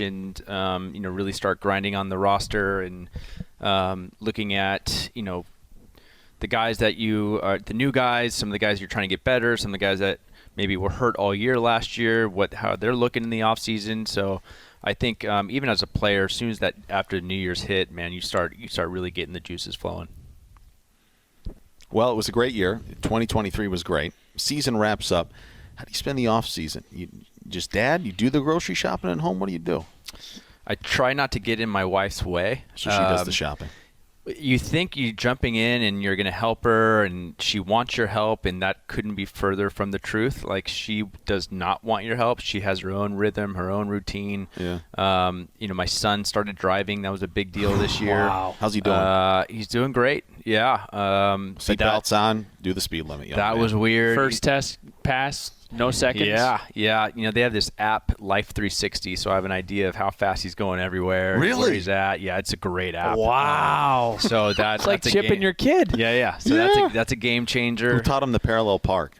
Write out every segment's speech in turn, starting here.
and really start grinding on the roster and looking at the guys that you are, the new guys, some of the guys you're trying to get better, some of the guys that maybe were hurt all year last year, how they're looking in the off season. So I think even as a player, as soon as that after New Year's hit, man, you start really getting the juices flowing. Well, it was a great year. 2023 was great. Season wraps up. How do you spend the off season? You just dad? You do the grocery shopping at home? What do you do? I try not to get in my wife's way. So she does the shopping. You think you're jumping in and you're going to help her and she wants your help, and that couldn't be further from the truth. Like, she does not want your help. She has her own rhythm, her own routine. Yeah. My son started driving. That was a big deal this year. Wow. How's he doing? He's doing great. Yeah. Seatbelts on, do the speed limit. That was weird. First test pass, no seconds. Yeah. They have this app, Life 360, so I have an idea of how fast he's going everywhere. Really? Where he's at. Yeah, it's a great app. Wow. So that's like chipping your kid. Yeah. So that's a game changer. Who taught him the parallel park?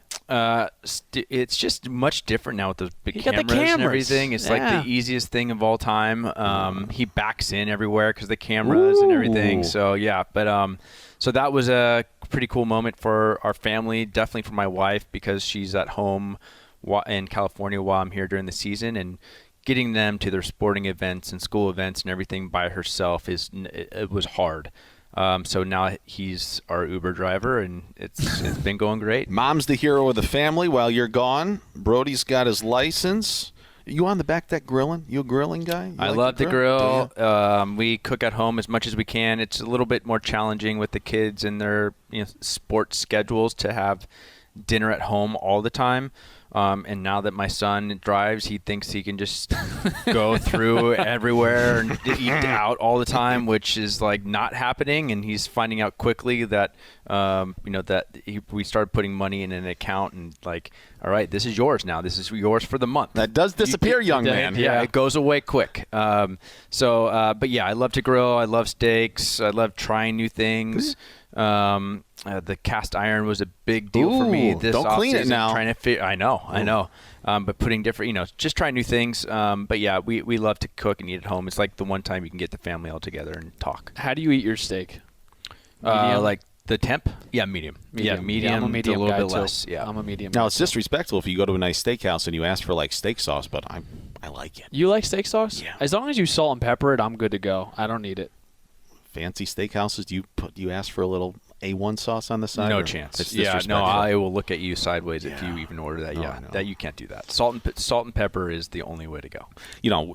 It's just much different now with those big You got the cameras and cameras. everything. It's like the easiest thing of all time. He backs in everywhere because the cameras and everything. So so that was a pretty cool moment for our family, definitely for my wife, because she's at home in California while I'm here during the season, and getting them to their sporting events and school events and everything by herself it was hard. So now he's our Uber driver, and it's been going great. Mom's the hero of the family while you're gone. Brody's got his license. You on the back deck grilling? You a grilling guy? I love to grill. We cook at home as much as we can. It's a little bit more challenging with the kids and their sports schedules to have dinner at home all the time. And now that my son drives, he thinks he can just go through everywhere and eat out all the time, which is like not happening. And he's finding out quickly that, we started putting money in an account and like, all right, this is yours now. This is yours for the month. That does disappear, young man. Yeah, it goes away quick. But yeah, I love to grill. I love steaks. I love trying new things. The cast iron was a big deal for me this don't clean it now. Trying to I know. But putting different, just trying new things. But yeah, we love to cook and eat at home. It's like the one time you can get the family all together and talk. How do you eat your steak? Medium? Like the temp? Yeah, medium. Yeah, medium. I'm a medium a little guy bit less. Yeah, I'm a medium. Now, it's disrespectful if you go to a nice steakhouse and you ask for like steak sauce, but I like it. You like steak sauce? Yeah. As long as you salt and pepper it, I'm good to go. I don't need it. Fancy steakhouses, do you ask for a little A1 sauce on the side? No chance. Yeah, no, I will look at you sideways if you even order that. Yeah, that you can't do that. Salt and pepper is the only way to go.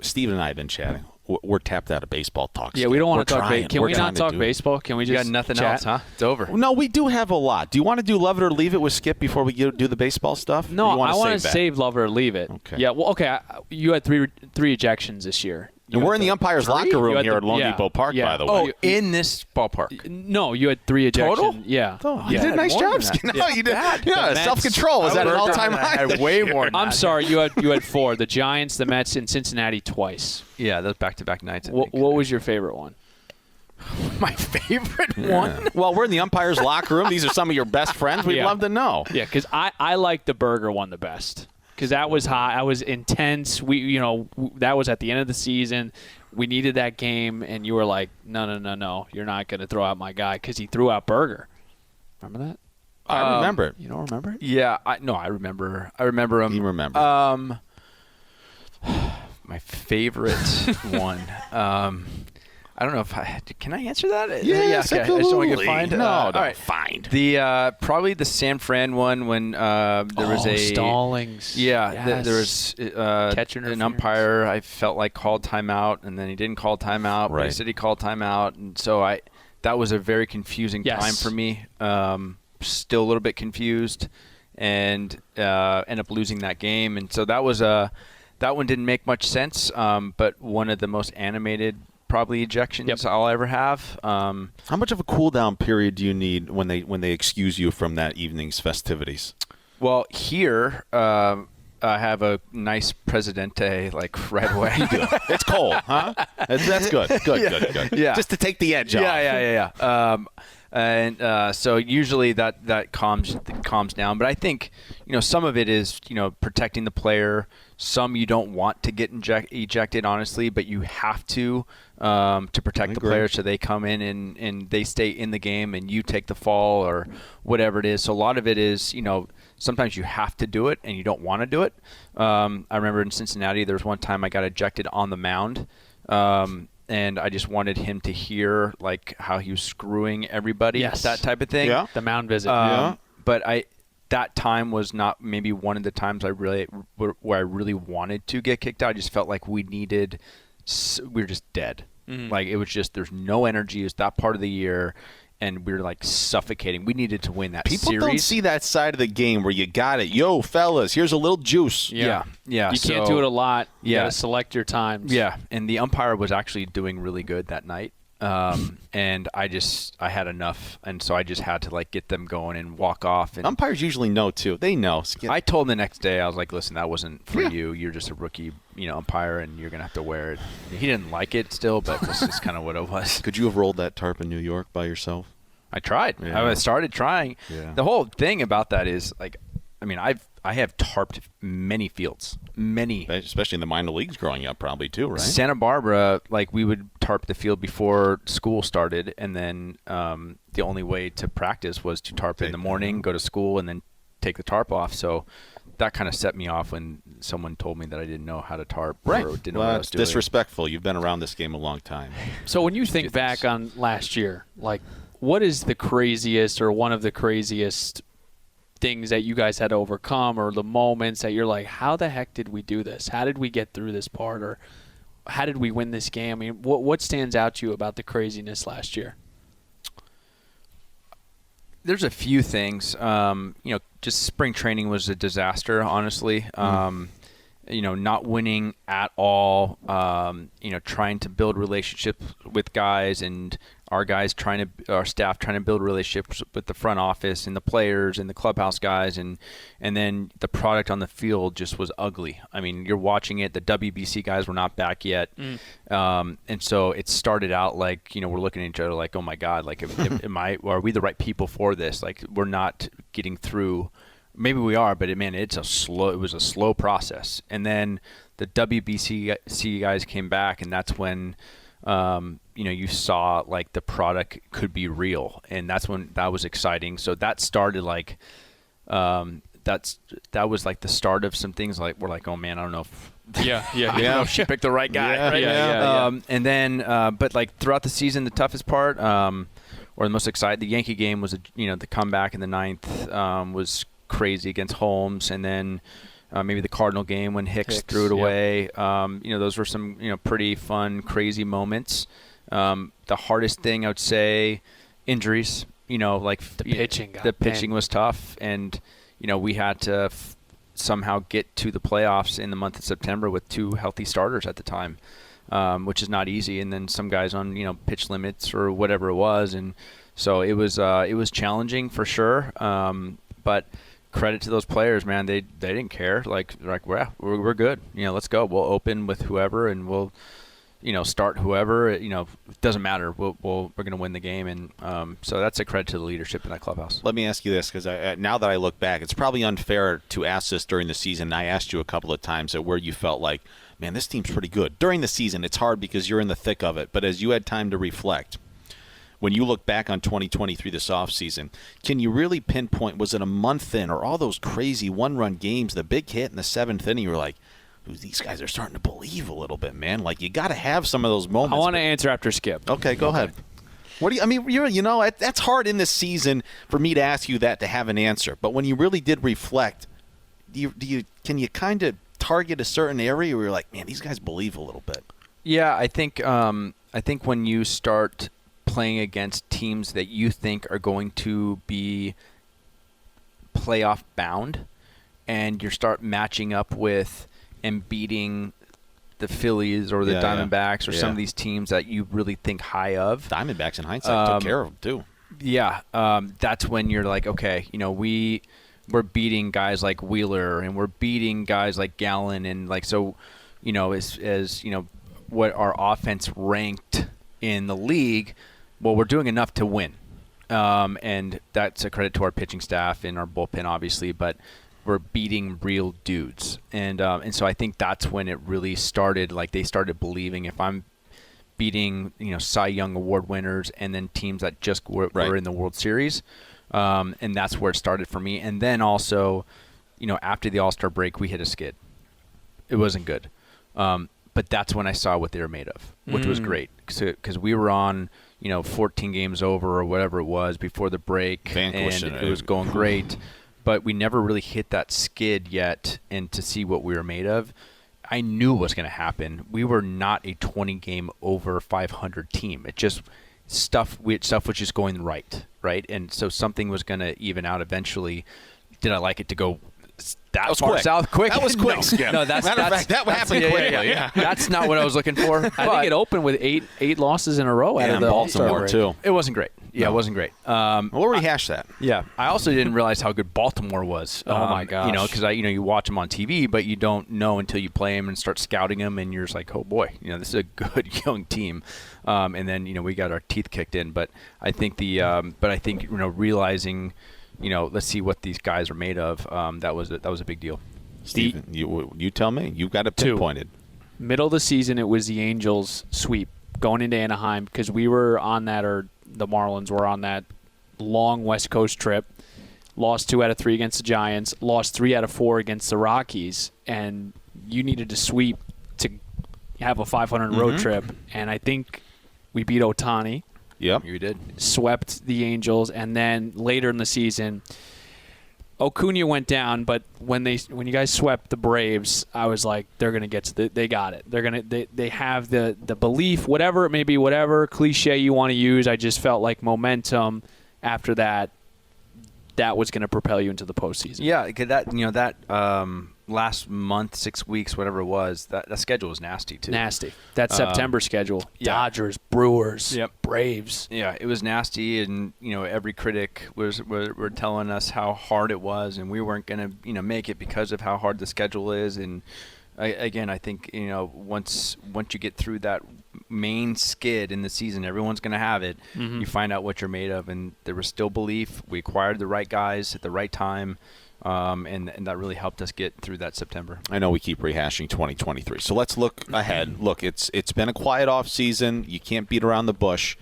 Steve and I have been chatting. We're tapped out of baseball talk. Yeah, we don't want to talk baseball. Can we not talk baseball? Can we just got nothing chat? else, huh? It's over. No, we do have a lot. Do you want to do Love It or Leave It with Skip before we do the baseball stuff? No, I want to save Love It or Leave It. Okay. Yeah, well, okay. You had three ejections this year. And we're in the umpire's locker room here at Lone Depot Park, by the way. Oh, in this ballpark? No, you had 3 ejections. Total? Yeah. You did a nice job. No, you did. Yeah, self-control was at an all-time high. I had way more than that. I'm sorry, you had 4. The Giants, the Mets, and Cincinnati twice. Yeah, those back-to-back nights. What was your favorite one? My favorite one? Well, we're in the umpire's locker room. These are some of your best friends. We'd love to know. Yeah, because I like the burger one the best. Because that was hot. I was intense. That was at the end of the season. We needed that game, and you were like, no. You're not going to throw out my guy because he threw out Burger. Remember that? I remember it. You don't remember it? Yeah. I remember. I remember him. You remember. My favorite one. I don't know if can I answer that? Yes, okay. I just don't want to get fined. No, all right. fined. The probably the San Fran one when there was a Stallings. Yeah, yes. there was an umpire I felt like called timeout, and then he didn't call timeout. Right. But he said he called timeout, and so that was a very confusing time for me. Still a little bit confused, and ended up losing that game, and so that was that one didn't make much sense. But one of the most animated probably ejections I'll ever have. How much of a cool down period do you need when they excuse you from that evening's festivities? Well, here I have a nice Presidente like right away. It's cold, huh? That's good. Good. Yeah. Just to take the edge off. Yeah. And so usually that calms down. But I think, some of it is, protecting the player. Some you don't want to get ejected, honestly, but you have to protect the player, so they come in and they stay in the game and you take the fall or whatever it is. So a lot of it is, sometimes you have to do it and you don't want to do it. I remember in Cincinnati, there was one time I got ejected on the mound. And I just wanted him to hear like how he was screwing everybody, that type of thing. The mound visit. But that time was not maybe one of the times where I really wanted to get kicked out. I just felt like we were just dead. Mm-hmm. Like it was just there's no energy. It was that part of the year. And we were like suffocating. We needed to win that series. People don't see that side of the game where you got it. Yo, fellas, here's a little juice. Yeah. You can't do it a lot. You gotta select your times. Yeah, and the umpire was actually doing really good that night. And I had enough, and so I just had to like get them going and walk off. And umpires usually know too. They know. I told him the next day, I was like, "Listen, that wasn't for you. You're just a rookie, umpire, and you're gonna have to wear it." He didn't like it still, but this is kind of what it was. Could you have rolled that tarp in New York by yourself? I tried. Yeah. I started trying. Yeah. The whole thing about that is like, I have tarped many fields, especially in the minor leagues growing up, probably too, right? Santa Barbara, like we would tarp the field before school started, and then the only way to practice was to tarp in the morning, go to school, and then take the tarp off. So that kind of set me off when someone told me that I didn't know how to tarp. Right. Or didn't know what I was doing. Disrespectful. You've been around this game a long time. So when you think back on last year, like what is the craziest or one of the craziest things that you guys had to overcome, or the moments that you're like, how the heck did we do this? How did we get through this part? Or how did we win this game? I mean, what stands out to you about the craziness last year? There's a few things. Just spring training was a disaster, honestly. Not winning at all. Trying to build relationships with guys, and our staff trying to build relationships with the front office and the players and the clubhouse guys, and then the product on the field just was ugly. I mean, you're watching it. The WBC guys were not back yet, and so it started out like we're looking at each other like, oh my God, like are we the right people for this? Like we're not getting through. Maybe we are, but it was a slow process. And then the WBC guys came back, and that's when you saw like the product could be real, and that's when that was exciting. So that started like that was like the start of some things. Like we're like, oh man, I don't know if she picked the right guy. Right? And then but like throughout the season, the toughest part or the most exciting, the Yankee game was the comeback in the ninth was crazy against Holmes, and then maybe the Cardinal game when Hicks threw it away. Those were some pretty fun, crazy moments. The hardest thing I would say, injuries. Like the pitching. The pitching was tough, and we had to somehow get to the playoffs in the month of September with 2 healthy starters at the time, which is not easy. And then some guys on pitch limits or whatever it was, and so it was challenging for sure. But credit to those players, man. They didn't care. Like we're good. Let's go. We'll open with whoever, and we'll start whoever. It doesn't matter. We're going to win the game, and so that's a credit to the leadership in that clubhouse. Let me ask you this, because now that I look back, it's probably unfair to ask this during the season. I asked you a couple of times where you felt like, man, this team's pretty good. During the season, it's hard because you're in the thick of it. But as you had time to reflect, when you look back on 2023 this offseason, can you really pinpoint, was it a month in or all those crazy one-run games, the big hit in the 7th inning, you were like, these guys are starting to believe a little bit, man. Like, you got to have some of those moments. I want to answer after Skip. Okay, go ahead. What do you? I mean, that's hard in this season for me to ask you that to have an answer. But when you really did reflect, can you kind of target a certain area where you're like, man, these guys believe a little bit? Yeah, I think when you start playing against teams that you think are going to be playoff bound, and you start matching up with and beating the Phillies or the Diamondbacks or some of these teams that you really think high of. Diamondbacks in hindsight took care of them too. Yeah, that's when you're like, okay, we're beating guys like Wheeler, and we're beating guys like Gallen, and like so, as what our offense ranked in the league. Well, we're doing enough to win. And that's a credit to our pitching staff and our bullpen, obviously, but we're beating real dudes. And so I think that's when it really started. Like, they started believing if I'm beating, Cy Young Award winners and then teams that just were in the World Series, and that's where it started for me. And then also, after the All-Star break, we hit a skid. It wasn't good. But that's when I saw what they were made of, which was great. Because we were on, 14 games over or whatever it was before the break, and it was going great. But we never really hit that skid yet, and to see what we were made of, I knew it was going to happen. We were not a 20-game over 500 team. It just stuff was just going right? And so something was going to even out eventually. Did I like it to go that far south quick? That was quick. No, that happened quickly. Yeah. That's not what I was looking for. I think it opened with eight losses in a row out of the Baltimore too. It wasn't great. Yeah, It wasn't great. We'll rehash that. Yeah, I also didn't realize how good Baltimore was. Oh my gosh! Because you watch them on TV, but you don't know until you play them and start scouting them, and you're just like, oh boy, this is a good young team. And then we got our teeth kicked in. But I think realizing, let's see what these guys are made of. That was a big deal. Steven, you tell me. You got it pinpointed. Middle of the season, it was the Angels sweep going into Anaheim because we were on that, or the Marlins were on that long West Coast trip. Lost 2 out of 3 against the Giants. Lost 3 out of 4 against the Rockies. And you needed to sweep to have a 500 road trip. And I think we beat Ohtani. Yep, you did. Swept the Angels, and then later in the season, Acuna went down. But when you guys swept the Braves, I was like, they're gonna get they got it. They have the belief, whatever it may be, whatever cliche you want to use. I just felt like momentum after that was going to propel you into the postseason. Yeah, that last month, 6 weeks, whatever it was, that schedule was nasty too. Nasty. That September schedule. Yeah. Dodgers, Brewers, Braves. Yeah, it was nasty, and every critic were telling us how hard it was, and we weren't going to make it because of how hard the schedule is. And I think once you get through that main skid in the season, everyone's going to have it. You find out what you're made of, and there was still belief. We acquired the right guys at the right time. And that really helped us get through that September. I know we keep rehashing 2023, so let's look ahead. Look, it's been a quiet off season. You can't beat around the bush.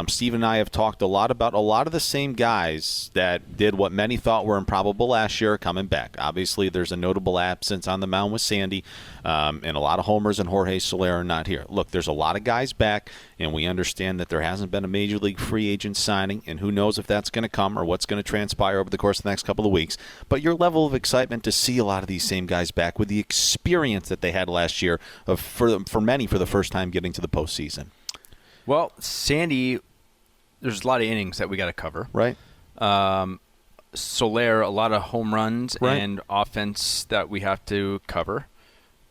Steve and I have talked a lot about a lot of the same guys that did what many thought were improbable last year coming back. Obviously, there's a notable absence on the mound with Sandy, and a lot of homers, and Jorge Soler are not here. Look, there's a lot of guys back, and we understand that there hasn't been a major league free agent signing, and who knows if that's going to come or what's going to transpire over the course of the next couple of weeks. But your level of excitement to see a lot of these same guys back with the experience that they had last year for many for the first time getting to the postseason. Well, Sandy, there's a lot of innings that we got to cover. Right. Soler, a lot of home runs and offense that we have to cover.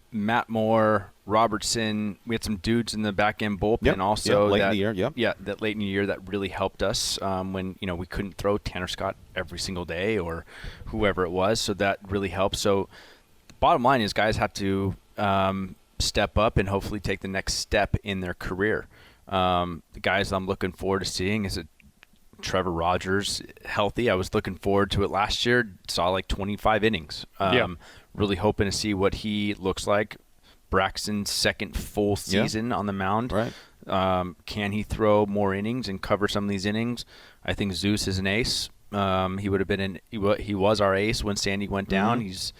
Matt Moore, Robertson, we had some dudes in the back end bullpen also. Late in the year. That late in the year that really helped us when we couldn't throw Tanner Scott every single day or whoever it was. So that really helped. So the bottom line is guys have to step up and hopefully take the next step in their career. The guys I'm looking forward to seeing is Trevor Rogers healthy. I was looking forward to it last year. Saw like 25 innings. Really hoping to see what he looks like. Braxton's second full season on the mound. Right. Can he throw more innings and cover some of these innings? I think Zeus is an ace. He would have been he was our ace when Sandy went down. He's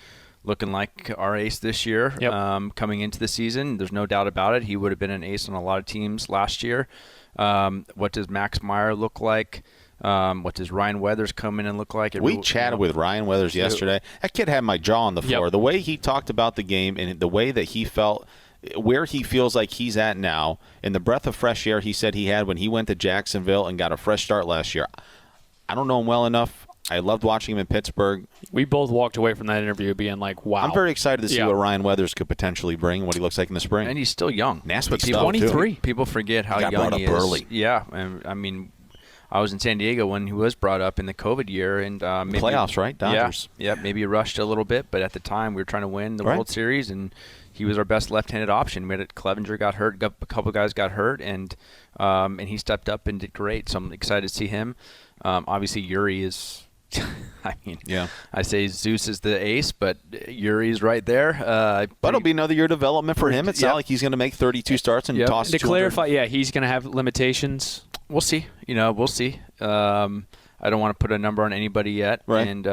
looking like our ace this year. Coming into the season, there's no doubt about it. He would have been an ace on a lot of teams last year. What does Max Meyer look like? What does Ryan Weathers come in and look like? We chatted with Ryan Weathers yesterday. That kid had my jaw on the floor. The way he talked about the game and the way that he felt, where he feels like he's at now, and the breath of fresh air he said he had when he went to Jacksonville and got a fresh start last year. I don't know him well enough. I loved watching him in Pittsburgh. We both walked away from that interview being like, wow. I'm very excited to see what Ryan Weathers could potentially bring, what he looks like in the spring. And he's still young. Nasty stuff, 23. People forget how young he is. Early. Yeah. I mean, I was in San Diego when he was brought up in the COVID year. And maybe, playoffs, right? Dodgers. Yeah, maybe rushed a little bit. But at the time, we were trying to win the World Series. And he was our best left-handed option. We had Clevenger got hurt, a couple guys got hurt, and he stepped up and did great. So I'm excited to see him. Obviously, Yuri is. I mean, I say Zeus is the ace, but Yuri's right there. But it'll be another year of development for him. It's not like he's going to make 32 starts and toss. To clarify, he's going to have limitations. We'll see. We'll see. I don't want to put a number on anybody yet, right? And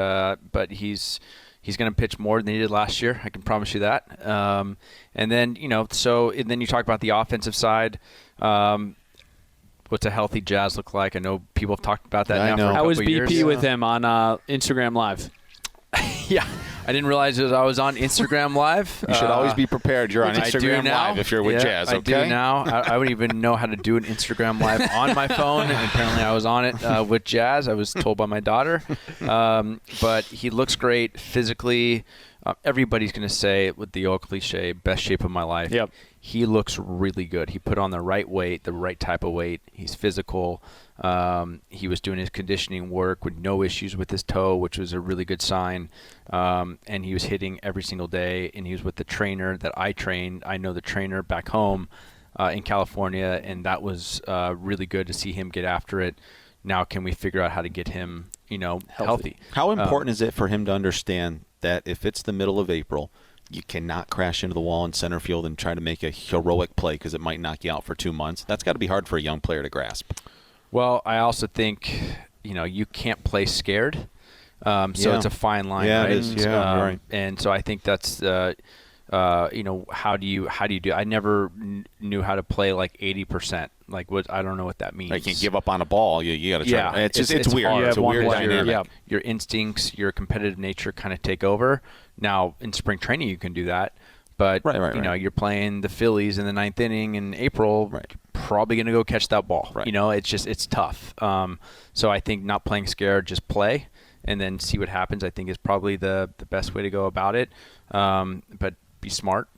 but he's going to pitch more than he did last year. I can promise you that. And then and then you talk about the offensive side. What's a healthy Jazz look like? I know people have talked about that now for a couple years. I was BP with him on Instagram Live. Yeah. I didn't realize I was on Instagram Live. You should always be prepared. You're on Instagram Live if you're with Jazz, okay? I do now. I wouldn't even know how to do an Instagram Live on my phone, and apparently I was on it with Jazz. I was told by my daughter. But he looks great physically. Everybody's going to say, with the old cliche, best shape of my life. Yep. He looks really good. He put on the right weight, the right type of weight. He's physical. He was doing his conditioning work with no issues with his toe, which was a really good sign. And he was hitting every single day, and he was with the trainer that I trained. I know the trainer back home in California, and that was really good to see him get after it. Now can we figure out how to get him, healthy? How important is it for him to understand that if it's the middle of April, you cannot crash into the wall in center field and try to make a heroic play because it might knock you out for 2 months? That's got to be hard for a young player to grasp. Well, I also think, you can't play scared. So it's a fine line, right? It is. Yeah, right. And so I think that's, how do you do? I never knew how to play like 80%. Like I don't know what that means. You can't give up on a ball. You got to try. Yeah, it's weird. Hard. It's a weird dynamic. Your instincts, your competitive nature kind of take over. Now in spring training you can do that, but you're playing the Phillies in the 9th inning in April. Right. You're probably going to go catch that ball. Right. It's tough. So I think not playing scared, just play and then see what happens. I think is probably the best way to go about it. But be smart.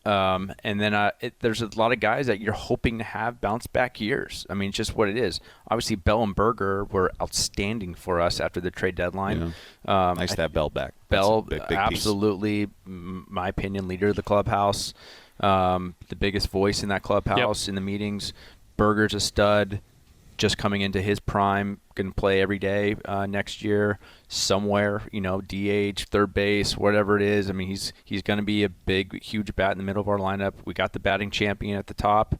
And then there's a lot of guys that you're hoping to have bounce back years. I mean, it's just what it is. Obviously, Bell and Berger were outstanding for us after the trade deadline. Yeah. Nice to have Bell back. Bell, big absolutely, my opinion, leader of the clubhouse, the biggest voice in that clubhouse in the meetings. Berger's a stud, just coming into his prime, going to play every day next year somewhere, DH, third base, whatever it is. I mean, he's going to be a big, huge bat in the middle of our lineup. We got the batting champion at the top.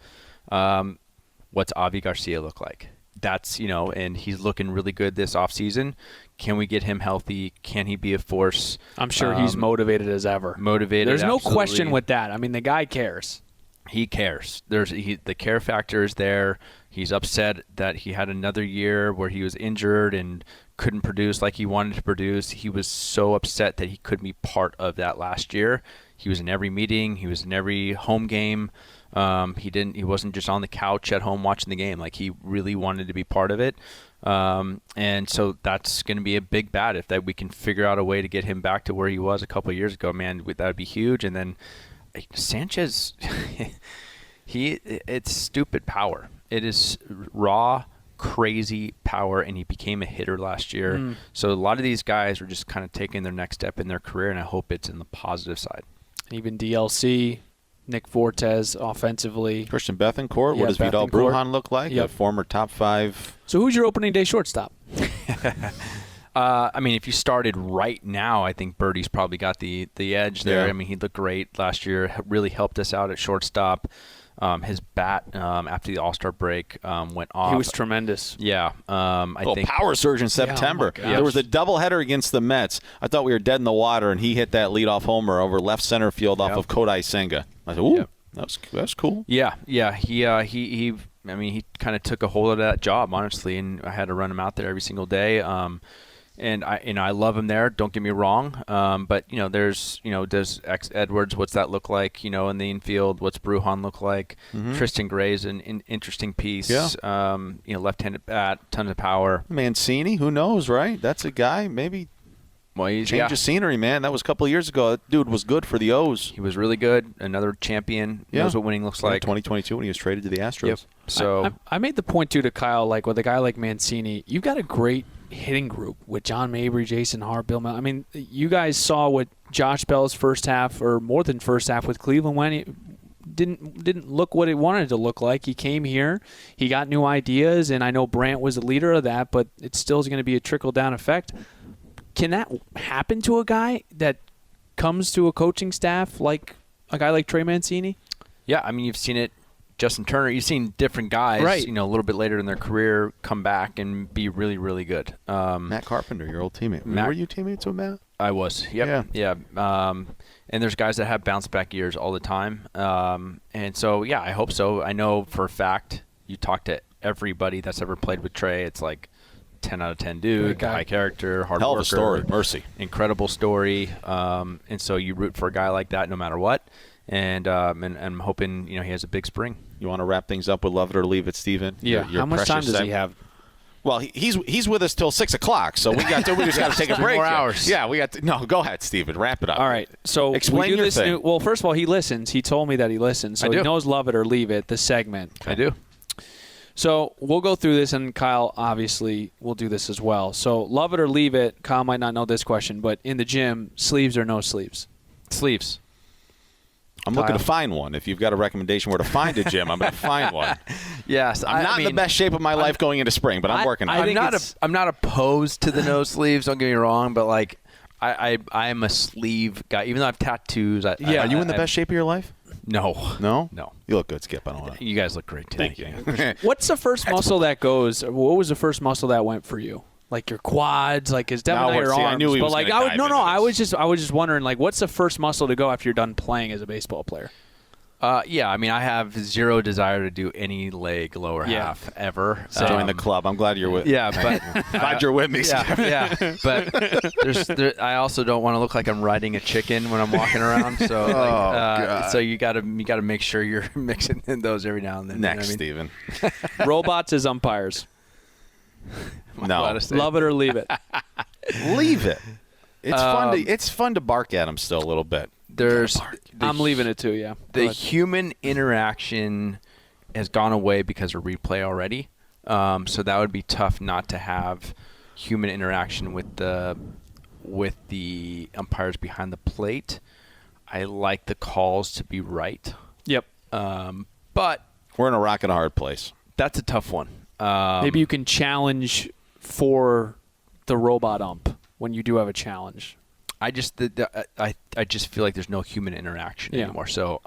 What's Avi Garcia look like? That's, and he's looking really good this offseason. Can we get him healthy? Can he be a force? I'm sure he's motivated as ever. There's no question with that. I mean, the guy cares. He cares. The care factor is there. He's upset that he had another year where he was injured and couldn't produce like he wanted to produce. He was so upset that he couldn't be part of that last year. He was in every meeting. He was in every home game. He wasn't just on the couch at home watching the game. Like, he really wanted to be part of it. And so that's going to be a big bat if that we can figure out a way to get him back to where he was a couple of years ago. Man, that would be huge. And then Sanchez, it's stupid power. It is raw, crazy power, and he became a hitter last year. So a lot of these guys are just kind of taking their next step in their career, and I hope it's in the positive side. Even DLC, Nick Fortes offensively. Christian Bethancourt, what does Vidal Brujan look like? A former top 5. So who's your opening day shortstop? I mean, if you started right now, I think Birdie's probably got the edge there. Yeah. I mean, he looked great last year, really helped us out at shortstop. His bat after the All-Star break went off. He was tremendous. Yeah. I think power surge in September. Yeah, there was a doubleheader against the Mets. I thought we were dead in the water, and he hit that leadoff homer over left center field off of Kodai Senga. I said, ooh, that's cool. Yeah. He kind of took a hold of that job, honestly, and I had to run him out there every single day. And I love him there. Don't get me wrong. But there's does Edwards? What's that look like? In the infield, what's Brujan look like? Tristan Gray's an interesting piece. Yeah. Left-handed bat, tons of power. Mancini, who knows, right? That's a guy. Maybe change of scenery, man. That was a couple of years ago. That dude was good for the O's. He was really good. Another champion. Knows what winning looks like. 2022 when he was traded to the Astros. Yep. So I made the point too to Kyle, like with a guy like Mancini, you've got a great hitting group with John Mabry, Jason Hart, Bill Mel. I mean, you guys saw what Josh Bell's first half, or more than first half, with Cleveland when he didn't look what it wanted to look like. He came here, he got new ideas, and I know Brant was the leader of that, but it still is going to be a trickle-down effect. Can that happen to a guy that comes to a coaching staff like a guy like Trey Mancini? Yeah, I mean, you've seen it. Justin Turner, you've seen different guys, right, a little bit later in their career come back and be really, really good. Matt Carpenter, your old teammate. Were you teammates with Matt? I was. Yep. Yeah. And there's guys that have bounce back years all the time. And so, yeah, I hope so. I know for a fact, you talk to everybody that's ever played with Trey, it's like 10 out of 10 dude, high character, hard Hell worker. of a story. Mercy. Incredible story. And so you root for a guy like that no matter what. And I'm hoping, he has a big spring. You want to wrap things up with Love It or Leave It, Steven? Yeah. How much time does he have? Well, he's with us till 6 o'clock, so we just got to take a break. 3 more hours. Yeah, we got. No, go ahead, Steven. Wrap it up. All right. So explain we do your this thing. well, first of all, he listens. He told me that he listens, so he knows Love It or Leave It, the segment. I do. So we'll go through this, and Kyle obviously will do this as well. So Love It or Leave It. Kyle might not know this question, but in the gym, sleeves or no sleeves? Sleeves. I'm looking to find one. If you've got a recommendation where to find a gym, I'm going to find one. Yes, I'm not in the best shape of my life going into spring, but I'm working on it. I'm not opposed to the no sleeves. Don't get me wrong, but like I'm a sleeve guy. Even though I have tattoos. Are you in the best shape of your life? No. No? No. You look good, Skip. I don't want to. You guys look great too. Thank you. What's the first muscle that goes? What was the first muscle that went for you? Like your quads, like it's definitely your arms. I knew he was but like I was just wondering, like, what's the first muscle to go after you're done playing as a baseball player? Yeah, I mean, I have zero desire to do any leg lower half ever. Join the club. I'm glad you're with. Yeah, but glad you're with me. Yeah. But I also don't want to look like I'm riding a chicken when I'm walking around. So, so you got to make sure you're mixing in those every now and then. Next, you know Steven. Robots as umpires. No. Love it or leave it. Leave it. It's fun to bark at them still a little bit. I'm leaving it too. Yeah. The human interaction has gone away because of replay already. So that would be tough not to have human interaction with the umpires behind the plate. I like the calls to be right. Yep. But we're in a rock and a hard place. That's a tough one. Maybe you can challenge for the robot ump when you do have a challenge. I just feel like there's no human interaction anymore. So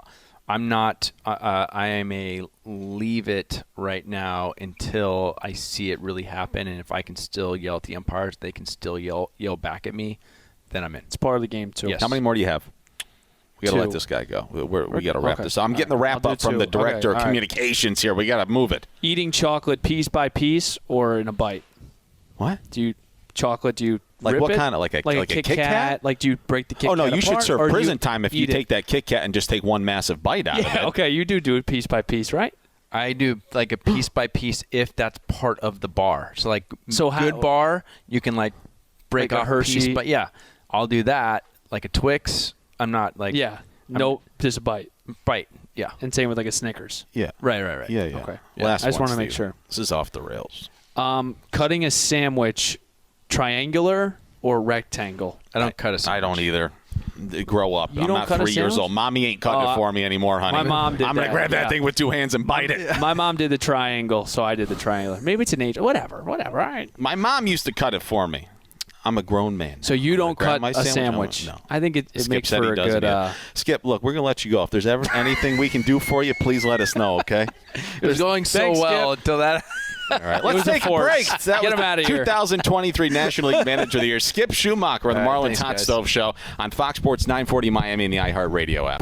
I'm not. I am a leave it right now until I see it really happen. And if I can still yell at the umpires, they can still yell back at me, then I'm in. It's part of the game too. Yes. How many more do you have? We got to let this guy go. We got to wrap this up. I'm getting the wrap up from the director of communications here. We got to move it. Eating chocolate piece by piece or in a bite? What? Do you like rip what it? kind of like a Kit Kat? Like do you break the Kit Kat? Oh no, you should apart, serve or prison time if you take that Kit Kat and just take one massive bite out of it. Okay, you do it piece by piece, right? I do like a piece by piece if that's part of the bar. So like good bar, you can like break like off a Hershey. piece, but yeah, I'll do that. Like a Twix, I'm not like just a bite. Bite, yeah. And same with like a Snickers. Yeah. Right. Yeah. Okay. Last I just one, want to make Steven. sure. This is off the rails. Cutting a sandwich, triangular or rectangle? I don't cut a sandwich. I don't either. Grow up. I'm not 3 years old. Mommy ain't cutting it for me anymore, honey. My mom did I'm going to grab that thing with 2 hands and bite it. My mom did the triangle, so I did the triangular. Maybe it's an age. Whatever. All right. My mom used to cut it for me. I'm a grown man. So you don't cut my a sandwich? No. I think it Skip makes said for he a doesn't good... yet. Skip, look, we're going to let you go. If there's ever anything we can do for you, please let us know, okay? It was going so Thanks, well Skip. until that... All right, let's take a break. That Get was him out of the here. 2023 National League Manager of the Year, Skip Schumaker on the Marlins thanks, Hot guys. Stove Show on Fox Sports 940 Miami and the iHeartRadio app.